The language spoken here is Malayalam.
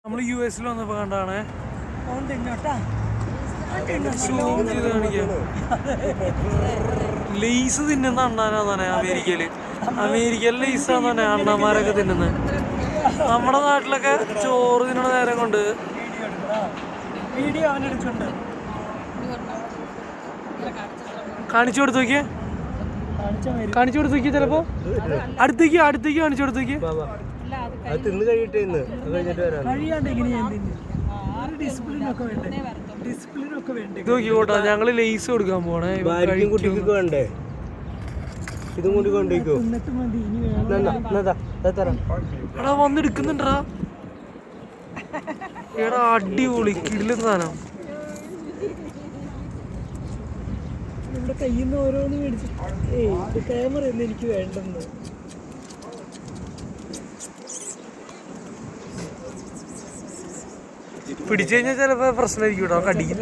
നമ്മൾ US വന്നപ്പോ കണ്ടാണ് ലേസ് തിന്നുന്ന അണ്ണാനാന്നെ അമേരിക്കയില്. അമേരിക്കയിലെ ലേസാന്ന് തന്നെ അണ്ണന്മാരൊക്കെ തിന്നുന്നത്. നമ്മുടെ നാട്ടിലൊക്കെ ചോറ് തിന്നണ നേരം കൊണ്ട് കാണിച്ചു കൊടുത്തു നോക്കിയേ, കാണിച്ചു കൊടുത്തു നോക്കിയേ. ചിലപ്പോ അടുത്തേക്ക് കാണിച്ചു കൊടുത്തു നോക്കിയേ. നോക്കിക്കോട്ടെ, ഞങ്ങള് ലേസ് കൊടുക്കാൻ പോണേ. എടാ വന്നെടുക്കുന്നുണ്ടാ. എടാ അടിപൊളി കിടിലൻ സാധനം. നമ്മുടെ കയ്യിൽ നിന്ന് ഓരോന്ന് മേടിച്ചിട്ട് ക്യാമറ ഒന്നും എനിക്ക് വേണ്ടെന്ന്. പിടിച്ചു കഴിഞ്ഞാൽ ചിലപ്പോ പ്രശ്നമായിരിക്കും കേട്ടോ, കടിക്കും.